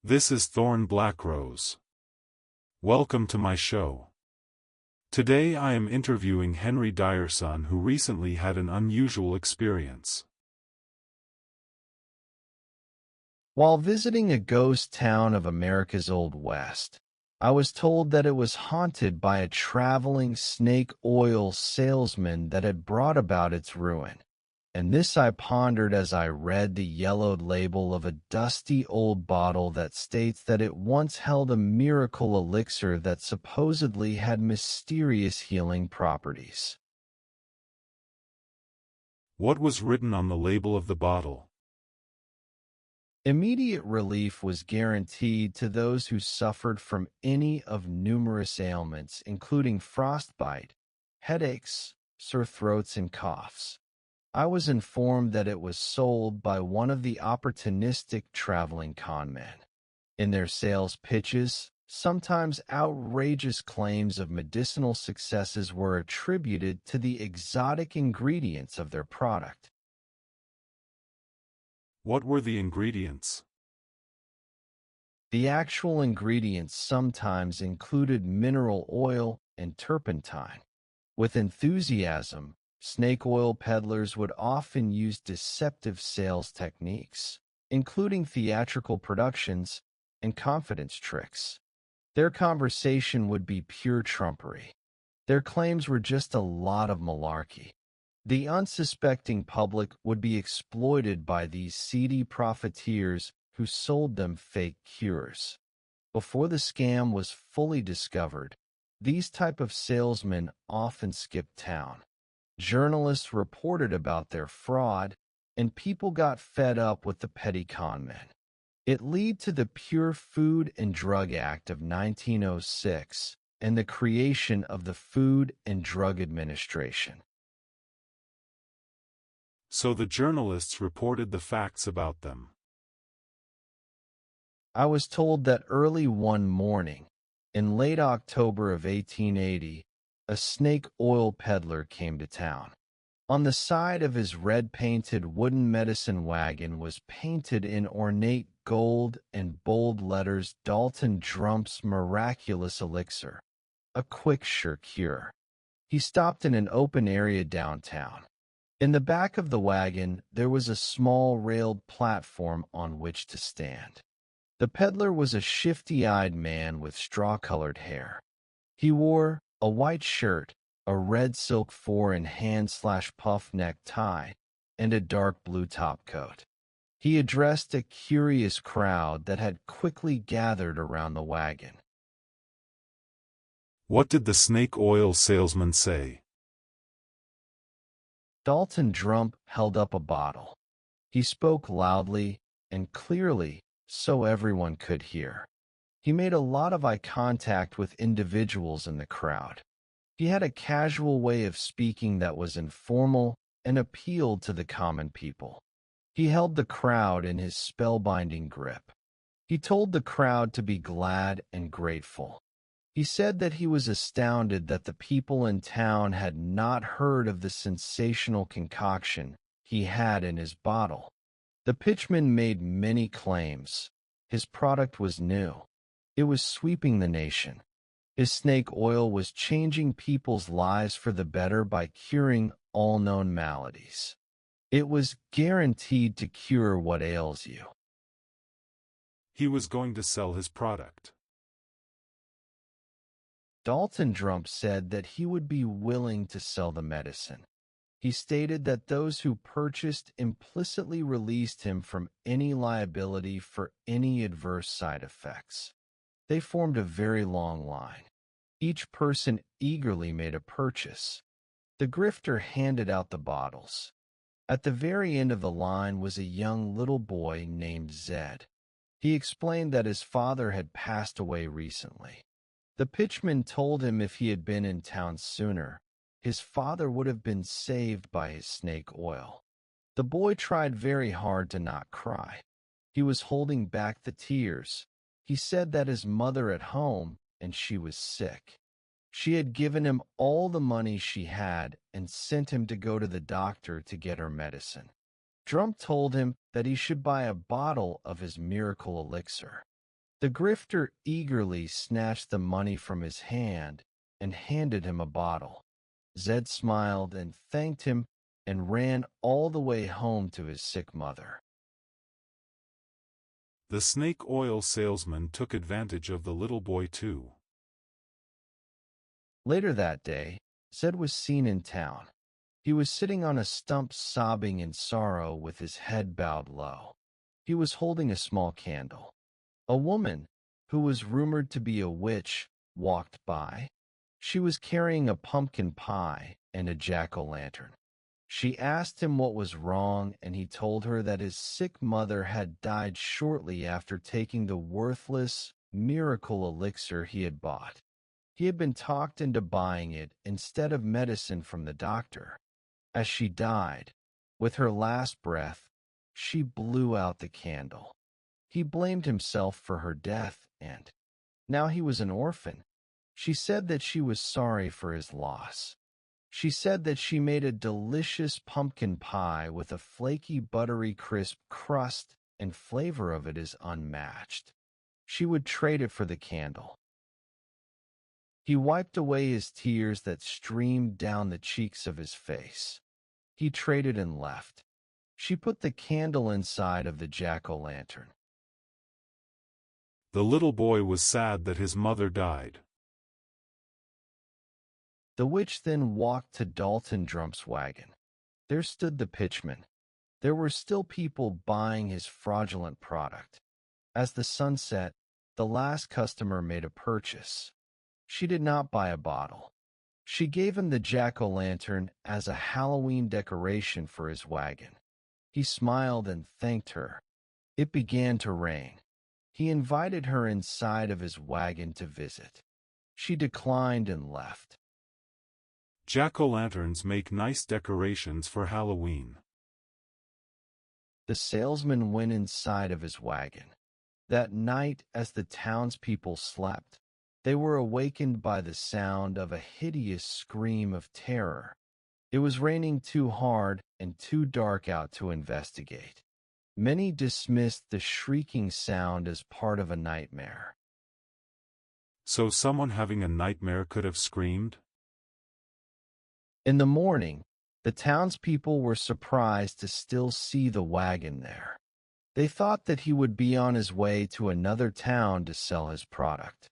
This is Thorne Blackrose. Welcome to my show. Today I am interviewing Henry Dyerson, who recently had an unusual experience. While visiting a ghost town of America's Old West, I was told that it was haunted by a traveling snake oil salesman that had brought about its ruin. And this I pondered as I read the yellowed label of a dusty old bottle that states that it once held a miracle elixir that supposedly had mysterious healing properties. What was written on the label of the bottle? Immediate relief was guaranteed to those who suffered from any of numerous ailments, including frostbite, headaches, sore throats, and coughs. I was informed that it was sold by one of the opportunistic traveling conmen. In their sales pitches, sometimes outrageous claims of medicinal successes were attributed to the exotic ingredients of their product. What were the ingredients? The actual ingredients sometimes included mineral oil and turpentine. With enthusiasm, snake oil peddlers would often use deceptive sales techniques, including theatrical productions and confidence tricks. Their conversation would be pure trumpery. Their claims were just a lot of malarkey. The unsuspecting public would be exploited by these seedy profiteers who sold them fake cures. Before the scam was fully discovered, these type of salesmen often skipped town. Journalists reported about their fraud, and people got fed up with the petty conmen. It led to the Pure Food and Drug Act of 1906 and the creation of the Food and Drug Administration. So the journalists reported the facts about them. I was told that early one morning, in late October of 1880, a snake oil peddler came to town. On the side of his red-painted wooden medicine wagon was painted in ornate gold and bold letters Dalton Drump's miraculous elixir, a quick sure cure. He stopped in an open area downtown. In the back of the wagon, there was a small railed platform on which to stand. The peddler was a shifty-eyed man with straw-colored hair. He wore a white shirt, a red silk four-in-hand/puff neck tie, and a dark blue topcoat. He addressed a curious crowd that had quickly gathered around the wagon. What did the snake oil salesman say? Dalton Drump held up a bottle. He spoke loudly and clearly so everyone could hear. He made a lot of eye contact with individuals in the crowd. He had a casual way of speaking that was informal and appealed to the common people. He held the crowd in his spellbinding grip. He told the crowd to be glad and grateful. He said that he was astounded that the people in town had not heard of the sensational concoction he had in his bottle. The pitchman made many claims. His product was new. It was sweeping the nation. His snake oil was changing people's lives for the better by curing all known maladies. It was guaranteed to cure what ails you. He was going to sell his product. Dalton Drump said that he would be willing to sell the medicine. He stated that those who purchased implicitly released him from any liability for any adverse side effects. They formed a very long line. Each person eagerly made a purchase. The grifter handed out the bottles. At the very end of the line was a young little boy named Zed. He explained that his father had passed away recently. The pitchman told him if he had been in town sooner, his father would have been saved by his snake oil. The boy tried very hard to not cry. He was holding back the tears. He said that his mother at home and she was sick. She had given him all the money she had and sent him to go to the doctor to get her medicine. Drump told him that he should buy a bottle of his miracle elixir. The grifter eagerly snatched the money from his hand and handed him a bottle. Zed smiled and thanked him and ran all the way home to his sick mother. The snake oil salesman took advantage of the little boy too. Later that day, Zed was seen in town. He was sitting on a stump sobbing in sorrow with his head bowed low. He was holding a small candle. A woman, who was rumored to be a witch, walked by. She was carrying a pumpkin pie and a jack-o'-lantern. She asked him what was wrong, and he told her that his sick mother had died shortly after taking the worthless miracle elixir he had bought. He had been talked into buying it instead of medicine from the doctor. As she died, with her last breath, she blew out the candle. He blamed himself for her death, and now he was an orphan. She said that she was sorry for his loss. She said that she made a delicious pumpkin pie with a flaky, buttery, crisp crust, and flavor of it is unmatched. She would trade it for the candle. He wiped away his tears that streamed down the cheeks of his face. He traded and left. She put the candle inside of the jack-o'-lantern. The little boy was sad that his mother died. The witch then walked to Dalton Drump's wagon. There stood the pitchman. There were still people buying his fraudulent product. As the sun set, the last customer made a purchase. She did not buy a bottle. She gave him the jack-o'-lantern as a Halloween decoration for his wagon. He smiled and thanked her. It began to rain. He invited her inside of his wagon to visit. She declined and left. Jack-o'-lanterns make nice decorations for Halloween. The salesman went inside of his wagon. That night, as the townspeople slept, they were awakened by the sound of a hideous scream of terror. It was raining too hard and too dark out to investigate. Many dismissed the shrieking sound as part of a nightmare. So someone having a nightmare could have screamed? In the morning, the townspeople were surprised to still see the wagon there. They thought that he would be on his way to another town to sell his product.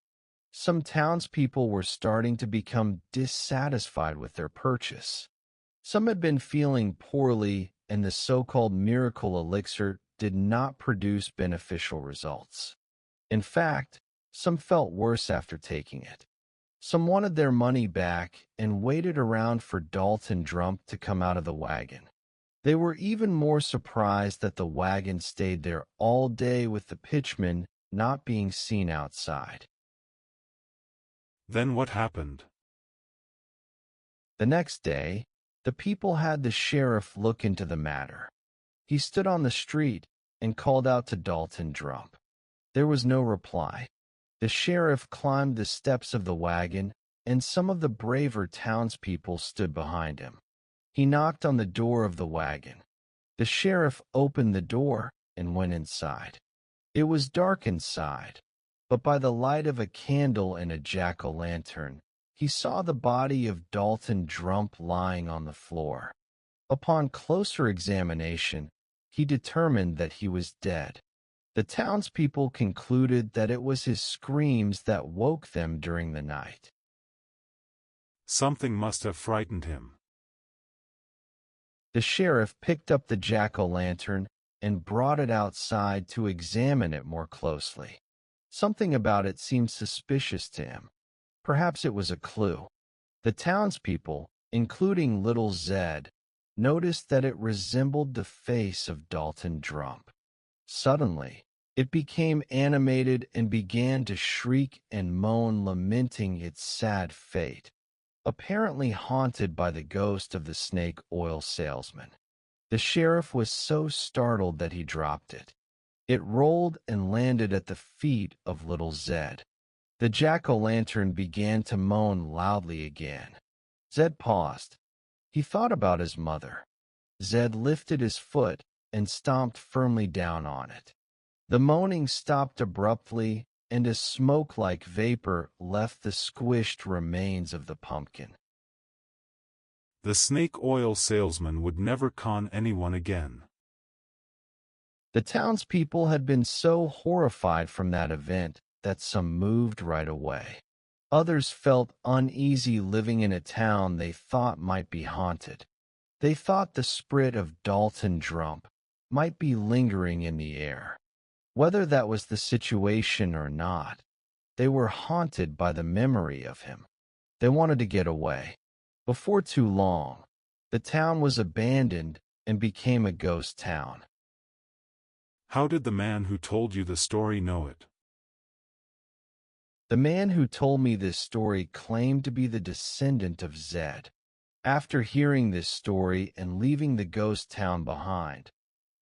Some townspeople were starting to become dissatisfied with their purchase. Some had been feeling poorly, and the so-called miracle elixir did not produce beneficial results. In fact, some felt worse after taking it. Some wanted their money back and waited around for Dalton Drump to come out of the wagon. They were even more surprised that the wagon stayed there all day with the pitchman not being seen outside. Then what happened? The next day, the people had the sheriff look into the matter. He stood on the street and called out to Dalton Drump. There was no reply. The sheriff climbed the steps of the wagon, and some of the braver townspeople stood behind him. He knocked on the door of the wagon. The sheriff opened the door and went inside. It was dark inside, but by the light of a candle and a jack-o'-lantern, he saw the body of Dalton Drump lying on the floor. Upon closer examination, he determined that he was dead. The townspeople concluded that it was his screams that woke them during the night. Something must have frightened him. The sheriff picked up the jack-o'-lantern and brought it outside to examine it more closely. Something about it seemed suspicious to him. Perhaps it was a clue. The townspeople, including little Zed, noticed that it resembled the face of Dalton Drump. Suddenly, It became animated and began to shriek and moan, lamenting its sad fate, apparently haunted by the ghost of the snake oil salesman. The sheriff was so startled that he dropped it. It rolled and landed at the feet of little Zed. The jack-o'-lantern began to moan loudly again. Zed paused. He thought about his mother. Zed lifted his foot and stomped firmly down on it. The moaning stopped abruptly, and a smoke-like vapor left the squished remains of the pumpkin. The snake oil salesman would never con anyone again. The townspeople had been so horrified from that event that some moved right away. Others felt uneasy living in a town they thought might be haunted. They thought the spirit of Dalton Drump might be lingering in the air. Whether that was the situation or not, they were haunted by the memory of him. They wanted to get away. Before too long, the town was abandoned and became a ghost town. How did the man who told you the story know it? The man who told me this story claimed to be the descendant of Zed. After hearing this story and leaving the ghost town behind,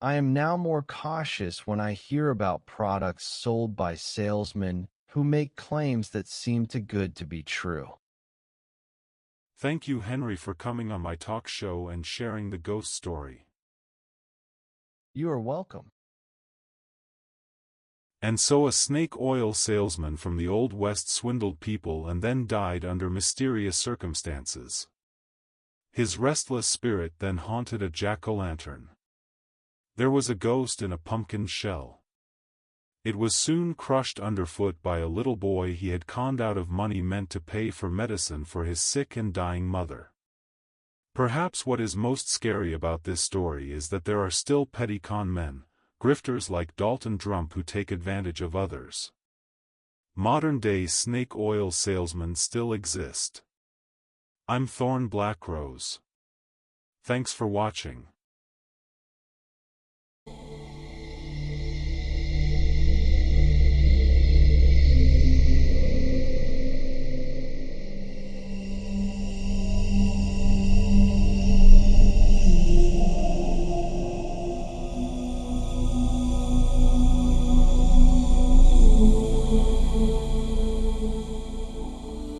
I am now more cautious when I hear about products sold by salesmen who make claims that seem too good to be true. Thank you, Henry, for coming on my talk show and sharing the ghost story. You are welcome. And so a snake oil salesman from the Old West swindled people and then died under mysterious circumstances. His restless spirit then haunted a jack-o'-lantern. There was a ghost in a pumpkin shell. It was soon crushed underfoot by a little boy he had conned out of money meant to pay for medicine for his sick and dying mother. Perhaps what is most scary about this story is that there are still petty con men, grifters like Dalton Drump, who take advantage of others. Modern-day snake oil salesmen still exist. I'm Thorne Blackrose. Thanks for watching.